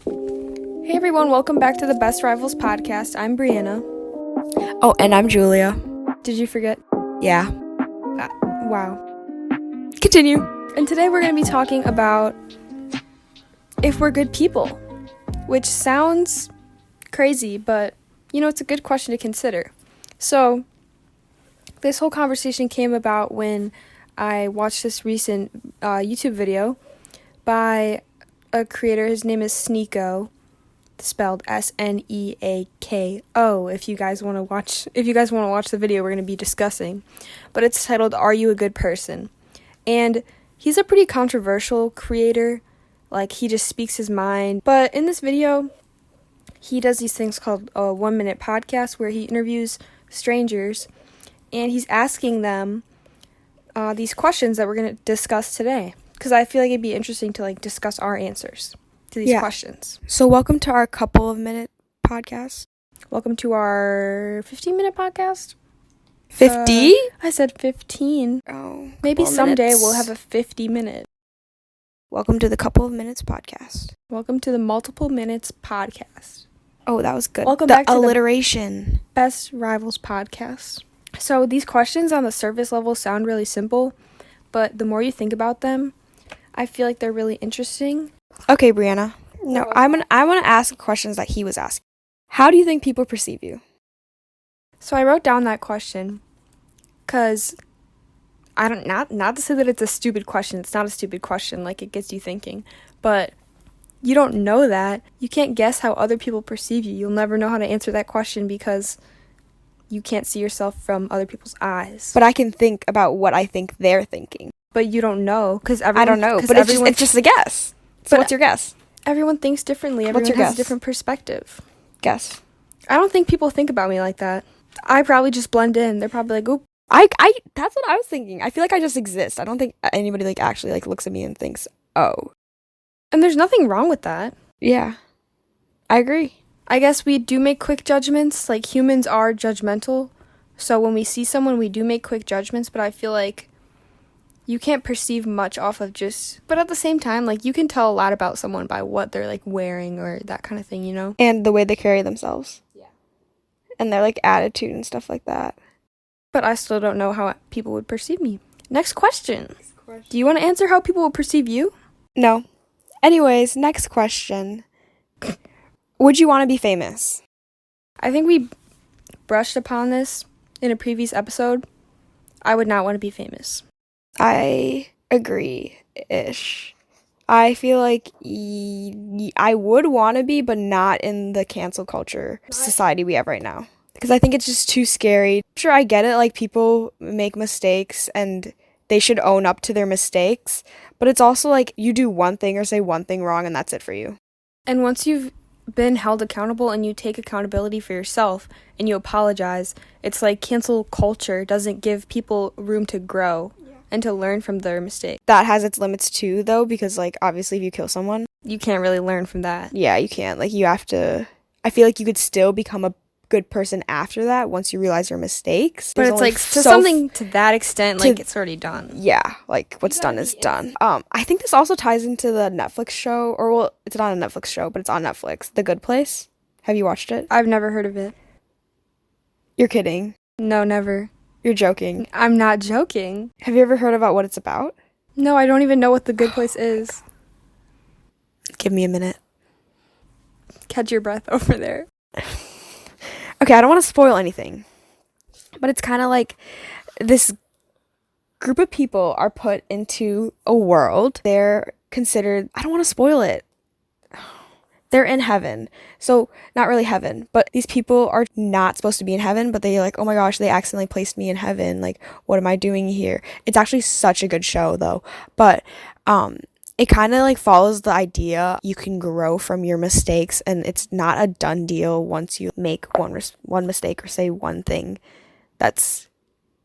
Hey everyone, welcome back to the Best Rivals podcast. I'm Brianna. Oh, and I'm Julia. Did you forget? Yeah. Wow. Continue. And today we're going to be talking about if we're good people, which sounds crazy, but it's a good question to consider. So, this whole conversation came about when I watched this recent YouTube video by a creator. His name is SNEAKO, spelled SNEAKO. If you guys want to watch the video we're going to be discussing, but it's titled "Are You a Good Person?" And he's a pretty controversial creator. Like, he just speaks his mind. But in this video, he does these things called a 1-minute podcast where he interviews strangers and he's asking them these questions that we're going to discuss today, because I feel like it'd be interesting to discuss our answers to these questions. So welcome to our couple of minute podcast. Welcome to our 15-minute podcast. 50? I said 15. Oh, maybe someday we'll have a 50-minute. Welcome to the couple of minutes podcast. Welcome to the multiple minutes podcast. Oh, that was good. Welcome back to alliteration. The Best Rivals podcast. So these questions on the surface level sound really simple, but the more you think about them, I feel like they're really interesting. Okay, Brianna. No, I want to ask questions that he was asking. How do you think people perceive you? So I wrote down that question because not to say that it's a stupid question. It's not a stupid question. It gets you thinking, but you don't know that. You can't guess how other people perceive you. You'll never know how to answer that question because you can't see yourself from other people's eyes. But I can think about what I think they're thinking. But you don't know because I don't know. But it's just a guess. So what's your guess? Everyone thinks differently. Everyone has a different perspective. Guess. I don't think people think about me like that. I probably just blend in. They're probably like, oop. That's what I was thinking. I feel like I just exist. I don't think anybody actually looks at me and thinks, oh. And there's nothing wrong with that. Yeah. I agree. I guess we do make quick judgments. Humans are judgmental. So when we see someone, we do make quick judgments. But I feel like you can't perceive much off of just... But at the same time, you can tell a lot about someone by what they're, wearing or that kind of thing, And the way they carry themselves. Yeah. And their, attitude and stuff like that. But I still don't know how people would perceive me. Next question. Do you want to answer how people would perceive you? No. Anyways, next question. Would you want to be famous? I think we brushed upon this in a previous episode. I would not want to be famous. I agree-ish. I feel like I would want to be, but not in the cancel culture society we have right now. Because I think it's just too scary. Sure, I get it, people make mistakes and they should own up to their mistakes. But it's also you do one thing or say one thing wrong and that's it for you. And once you've been held accountable and you take accountability for yourself and you apologize, it's cancel culture doesn't give people room to grow and to learn from their mistake. That has its limits too, though, because obviously if you kill someone, you can't really learn from that. Yeah, you can't. You have to... I feel like you could still become a good person after that once you realize your mistakes. But it's something to that extent, it's already done. Yeah, what's done is done. I think this also ties into the Netflix show, it's not a Netflix show, but it's on Netflix, The Good Place. Have you watched it? I've never heard of it. You're kidding. No, never. You're joking. I'm not joking. Have you ever heard about what it's about? No, I don't even know what The Good Place is. Give me a minute. Catch your breath over there. Okay, I don't want to spoil anything, but it's kind of this group of people are put into a world. They're considered, I don't want to spoil it. They're in heaven. So, not really heaven, but these people are not supposed to be in heaven, but they oh my gosh, they accidentally placed me in heaven. What am I doing here? It's actually such a good show though. But, it kind of follows the idea you can grow from your mistakes, and it's not a done deal once you make one mistake or say one thing that's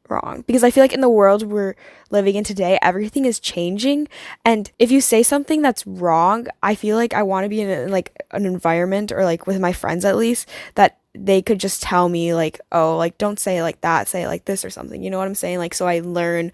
wrong. Because I feel in the world we're living in today, everything is changing, and if you say something that's wrong, I feel I want to be in an environment, or with my friends at least, that they could just tell me oh don't say it like that, say it like this or something, you know what I'm saying? So I learn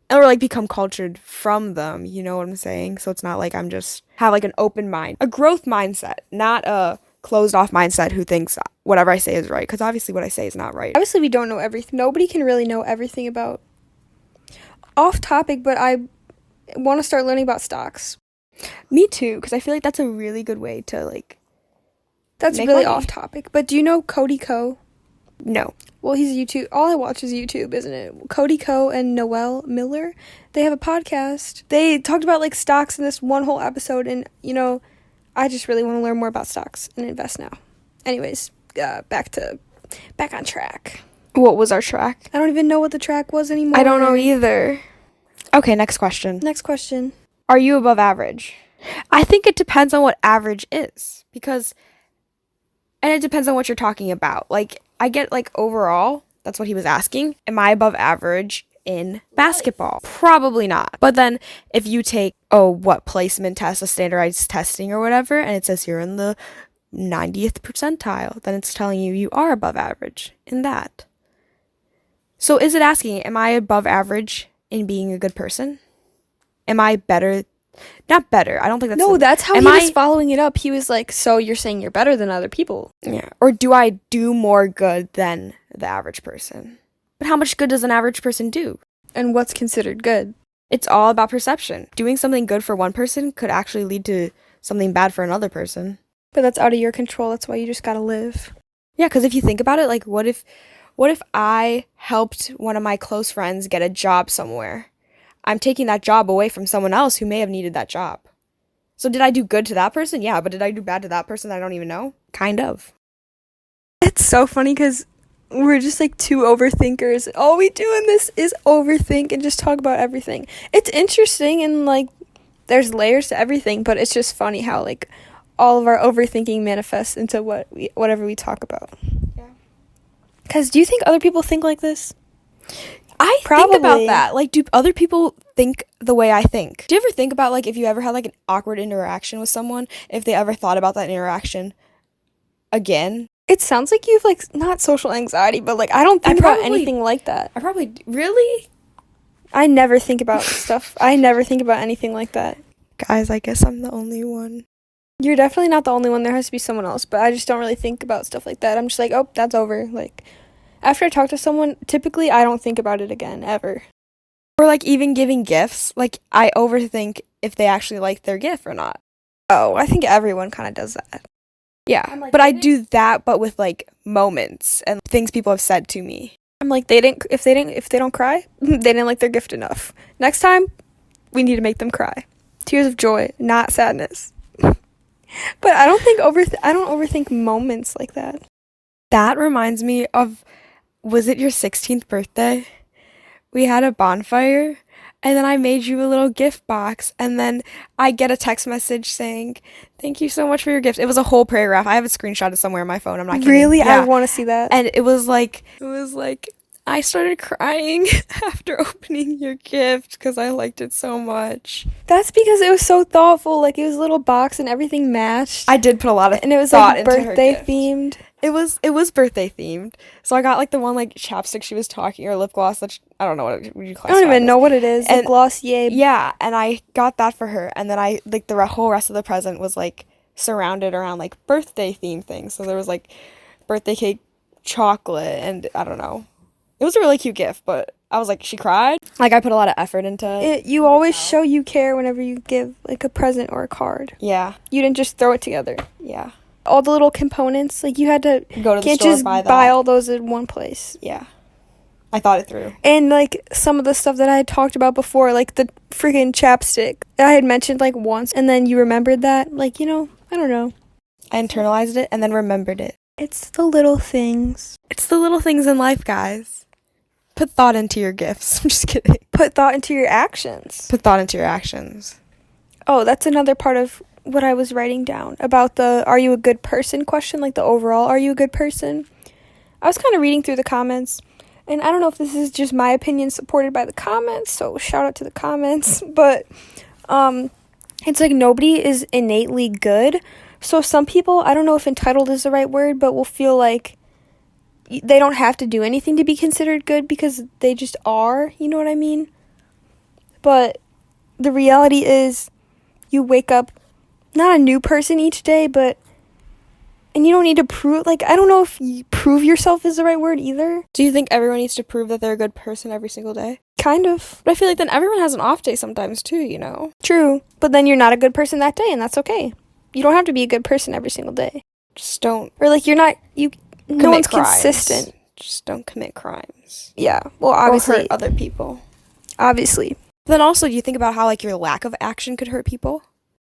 or like become cultured from them, you know what I'm saying? So it's not like I'm just have like an open mind, a growth mindset, not a closed off mindset who thinks whatever I say is right, because obviously what I say is not right. Obviously we don't know everything. Nobody can really know everything about. Off topic, but I want to start learning about stocks. Me too, because I feel like that's a really good way to like. That's make really money. off topic, but do you know Cody Ko? No. Well, he's a YouTube. All I watch is YouTube, isn't it? Cody Ko and Noel Miller, they have a podcast. They talked about like stocks in this one whole episode, and you know, I just really want to learn more about stocks and invest now. Anyways, back on track. What was our track? I don't even know what the track was anymore. I don't know either. Okay, next question. Next question. Are you above average? I think it depends on what average is, and it depends on what you're talking about. Like, I get like overall, that's what he was asking. Am I above average in basketball? Probably not. But then if you take, placement test, a standardized testing or whatever, and it says you're in the 90th percentile, then it's telling you are above average in that. So is it asking, am I above average in being a good person? Am I better? Not better. I don't think that's... No, that's how he was following it up. He was like, so you're saying you're better than other people. Yeah. Or do I do more good than the average person? But how much good does an average person do? And what's considered good? It's all about perception. Doing something good for one person could actually lead to something bad for another person. But that's out of your control. That's why you just gotta live. Yeah, because if you think about it, like, what if I helped one of my close friends get a job somewhere? I'm taking that job away from someone else who may have needed that job. So did I do good to that person? Yeah, but did I do bad to that person that I don't even know? Kind of. It's so funny because we're just like two overthinkers. All we do in this is overthink and just talk about everything. It's interesting and like there's layers to everything, but it's just funny how like all of our overthinking manifests into whatever we talk about. Yeah. Because do you think other people think like this? I think about that. Like, do other people think the way I think? Do you ever think about, like, if you ever had, like, an awkward interaction with someone, if they ever thought about that interaction again? It sounds like you've, like, not social anxiety, but, like, I don't think about anything like that. I probably... Really? I never think about stuff. I never think about anything like that. Guys, I guess I'm the only one. You're definitely not the only one. There has to be someone else, but I just don't really think about stuff like that. I'm just like, oh, that's over, like... After I talk to someone, typically I don't think about it again, ever. Or, like, even giving gifts. Like, I overthink if they actually like their gift or not. Oh, I think everyone kind of does that. Yeah, like, but I do that, but with, like, moments and things people have said to me. I'm like, if they don't cry, they didn't like their gift enough. Next time, we need to make them cry. Tears of joy, not sadness. But I don't overthink moments like that. That reminds me of... Was it your 16th birthday? We had a bonfire, and then I made you a little gift box, and then I get a text message saying, thank you so much for your gift. It was a whole paragraph. I have it screenshotted somewhere on my phone. I'm not kidding. Really? Yeah. I want to see that. And it was like, I started crying after opening your gift because I liked it so much. That's because it was so thoughtful. Like, it was a little box and everything matched. I did put a lot of and it was thought like into birthday her gift. themed. It was birthday themed. So I got like the one like chapstick she was talking, or lip gloss that I don't know what you classify. I don't even know what it is. And, the Glossier. Yeah, and I got that for her, and then I like the whole rest of the present was like surrounded around like birthday themed things. So there was like birthday cake, chocolate, and I don't know. It was a really cute gift, but I was like, she cried. Like, I put a lot of effort into it. You always show you care whenever you give like a present or a card. Yeah. You didn't just throw it together. Yeah. All the little components, like you had to go to the can't store, just buy all those in one place. Yeah. I thought it through. And like some of the stuff that I had talked about before, like the freaking chapstick I had mentioned like once, and then you remembered that, like, you know, I don't know. I internalized it and then remembered it. It's the little things. It's the little things in life, guys. Put thought into your gifts. I'm just kidding. Put thought into your actions. Put thought into your actions. Oh, that's another part of what I was writing down about the are you a good person question, like the overall are you a good person. I was kind of reading through the comments, and I don't know if this is just my opinion supported by the comments, so shout out to the comments, but it's like nobody is innately good. So some people, I don't know if entitled is the right word, but will feel like they don't have to do anything to be considered good because they just are, you know what I mean? but the reality is you wake up not a new person each day, and you don't need to prove, like, I don't know if prove yourself is the right word either. Do you think everyone needs to prove that they're a good person every single day? Kind of. But I feel like then everyone has an off day sometimes too, you know? True, but then you're not a good person that day, and that's okay. You don't have to be a good person every single day. Just don't. Or, like, no one's consistent. Just don't commit crimes. Yeah, well, obviously. Or hurt other people. Obviously. Then also, do you think about how, like, your lack of action could hurt people?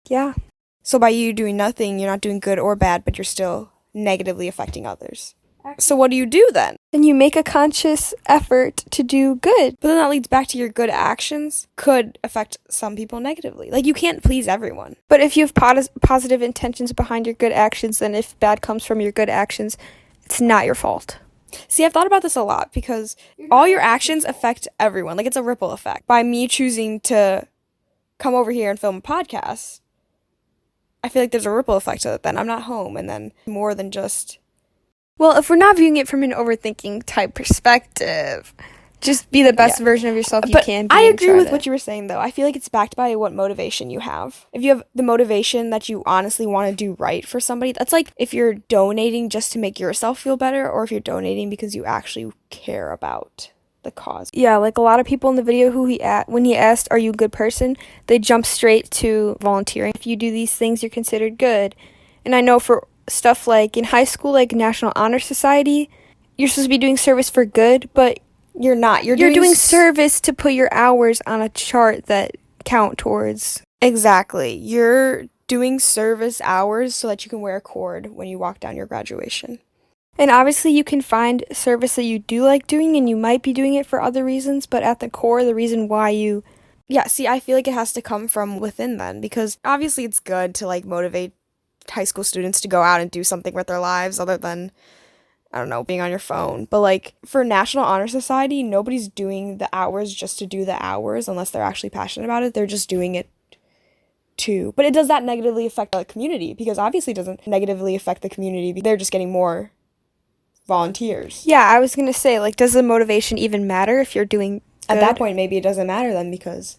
Yeah. So by you doing nothing, you're not doing good or bad, but you're still negatively affecting others. So what do you do then? Then you make a conscious effort to do good. But then that leads back to your good actions could affect some people negatively. Like, you can't please everyone. But if you have positive intentions behind your good actions, then if bad comes from your good actions, it's not your fault. See, I've thought about this a lot because all your actions affect everyone. Like, it's a ripple effect. By me choosing to come over here and film a podcast, I feel like there's a ripple effect to it. Then I'm not home, and then more than just... Well, if we're not viewing it from an overthinking type perspective, just be the best version of yourself you can be. I agree with what you were saying, though. I feel like it's backed by what motivation you have. If you have the motivation that you honestly want to do right for somebody, that's like if you're donating just to make yourself feel better, or if you're donating because you actually care about the cause. Yeah, like a lot of people in the video when he asked, are you a good person? They jump straight to volunteering. If you do these things, you're considered good. And I know for stuff like in high school, like National Honor Society, you're supposed to be doing service for good, but you're not. You're doing service to put your hours on a chart that count towards. Exactly. You're doing service hours so that you can wear a cord when you walk down your graduation. And obviously you can find service that you do like doing, and you might be doing it for other reasons, but at the core, the reason why you... Yeah, see, I feel like it has to come from within then, because obviously it's good to, like, motivate high school students to go out and do something with their lives other than, I don't know, being on your phone. But, like, for National Honor Society, nobody's doing the hours just to do the hours unless they're actually passionate about it. They're just doing it too. But does that negatively affect the community? Because obviously it doesn't negatively affect the community. They're just getting more volunteers. Yeah, I was going to say, like, does the motivation even matter if you're doing good? At that point, maybe it doesn't matter then because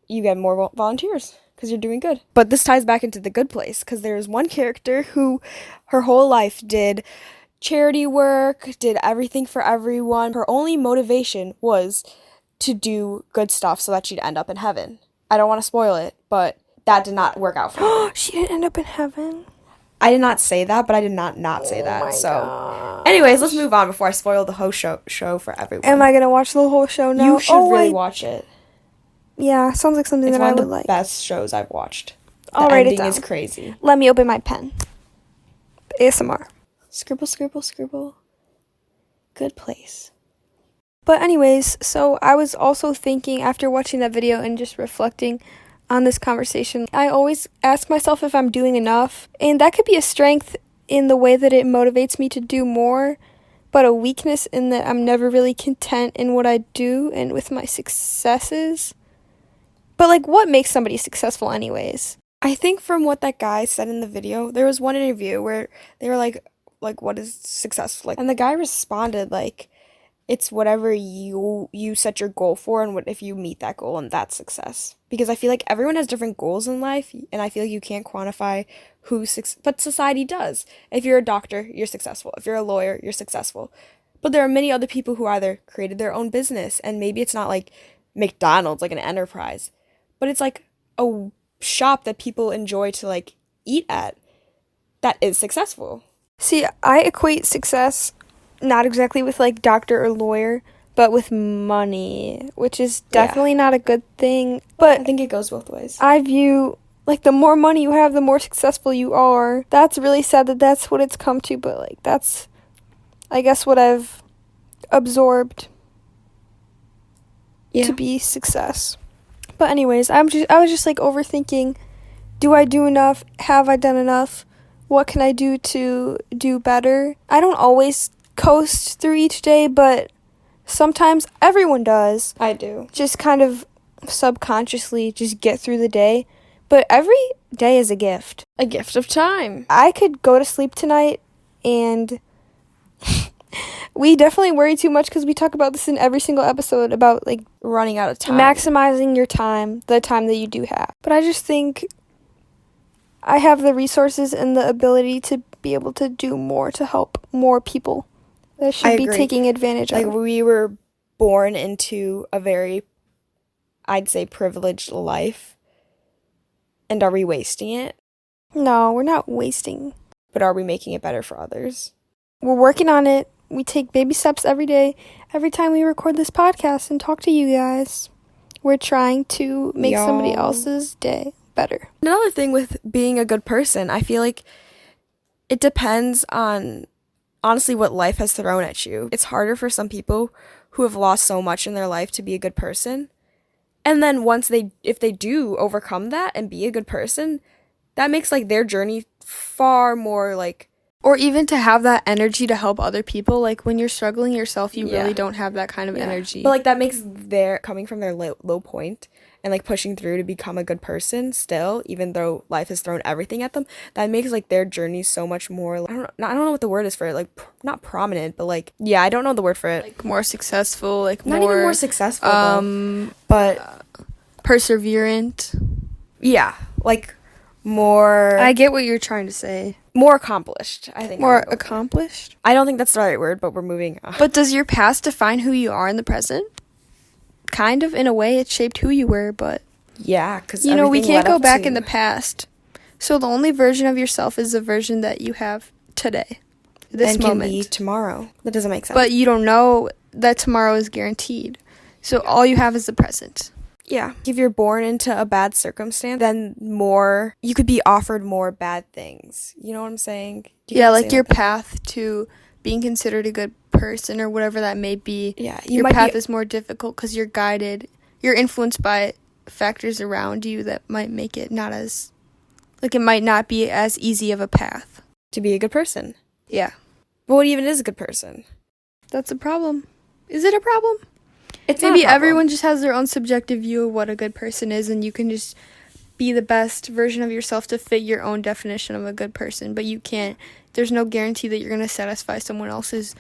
you get more volunteers. Because you're doing good. But this ties back into the good place, because there's one character who her whole life did charity work, did everything for everyone. Her only motivation was to do good stuff so that she'd end up in heaven. I don't want to spoil it, but that did not work out for her. She didn't end up in heaven? I did not say that, but I did not say that. So, anyways, let's move on before I spoil the whole show for everyone. Am I going to watch the whole show now? You should really watch it. Yeah, sounds like something that I would like. It's one of the best shows I've watched. I'll write it down. The ending is crazy. Let me open my pen. ASMR. Scribble, scribble, scribble. Good place. But anyways, so I was also thinking after watching that video and just reflecting on this conversation, I always ask myself if I'm doing enough. And that could be a strength in the way that it motivates me to do more, but a weakness in that I'm never really content in what I do and with my successes. But, like, what makes somebody successful anyways? I think from what that guy said in the video, there was one interview where they were like, what is success? Like, and the guy responded, like, it's whatever you set your goal for, and what if you meet that goal, and that's success. Because I feel like everyone has different goals in life, and I feel like you can't quantify but society does. If you're a doctor, you're successful. If you're a lawyer, you're successful. But there are many other people who either created their own business, and maybe it's not like McDonald's, like an enterprise, but it's like a shop that people enjoy to, like, eat at that is successful. See, I equate success not exactly with, like, doctor or lawyer, but with money, which is definitely not a good thing. But I think it goes both ways. I view, like, the more money you have, the more successful you are. That's really sad that that's what it's come to, but, like, that's, I guess, what I've absorbed to be success. But anyways, I was just like overthinking, do I do enough? Have I done enough? What can I do to do better? I don't always coast through each day, but sometimes everyone does. I do. Just kind of subconsciously just get through the day. But every day is a gift. A gift of time. I could go to sleep tonight and We definitely worry too much because we talk about this in every single episode about, like, running out of time. maximizing your time, the time that you do have. But I just think I have the resources and the ability to be able to do more to help more people that should be taking advantage Like, of. we were born into a very, I'd say, privileged life. And are we wasting it? No, we're not wasting. But are we making it better for others? We're working on it. We take baby steps every day. Every time we record this podcast and talk to you guys, we're trying to make somebody else's day better. Another thing with being a good person, I feel like it depends on, honestly, what life has thrown at you. It's harder for some people who have lost so much in their life to be a good person. And then if they do overcome that and be a good person, that makes, like, their journey far more, like... Or even to have that energy to help other people. Like, when you're struggling yourself, you really don't have that kind of energy. But, like, that makes their coming from their low point and, like, pushing through to become a good person still, even though life has thrown everything at them, that makes, like, their journey so much more, I don't know what the word is for it, like, not prominent, but, like, yeah, I don't know the word for it. Like, more successful, like, not even more successful, though, but... perseverant. Yeah, like, more... I get what you're trying to say. More accomplished, I think. More accomplished? I don't think that's the right word, but we're moving on. But does your past define who you are in the present? Kind of, in a way, it shaped who you were, but... Yeah, because you know, we can't go back in the past. So the only version of yourself is the version that you have today. This moment. And can be tomorrow. That doesn't make sense. But you don't know that tomorrow is guaranteed. So all you have is the present. Yeah. If you're born into a bad circumstance, then you could be offered more bad things. You know what I'm saying? Yeah, like your path to being considered a good person or whatever that may be. Yeah. Your path is more difficult because you're influenced by factors around you that might make it not as, like, it might not be as easy of a path. To be a good person. Yeah. But what even is a good person? That's a problem. Is it a problem? It's maybe everyone just has their own subjective view of what a good person is, and you can just be the best version of yourself to fit your own definition of a good person, but you can't. There's no guarantee that you're going to satisfy someone else's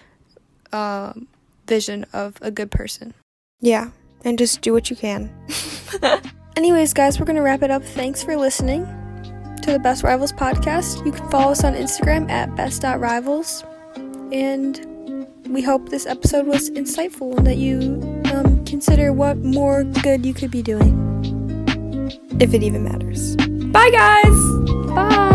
vision of a good person. Yeah, and just do what you can. Anyways, guys, we're going to wrap it up. Thanks for listening to the Best Rivals podcast. You can follow us on Instagram at best.rivals, and we hope this episode was insightful and that you consider what more good you could be doing. If it even matters. Bye, guys! Bye!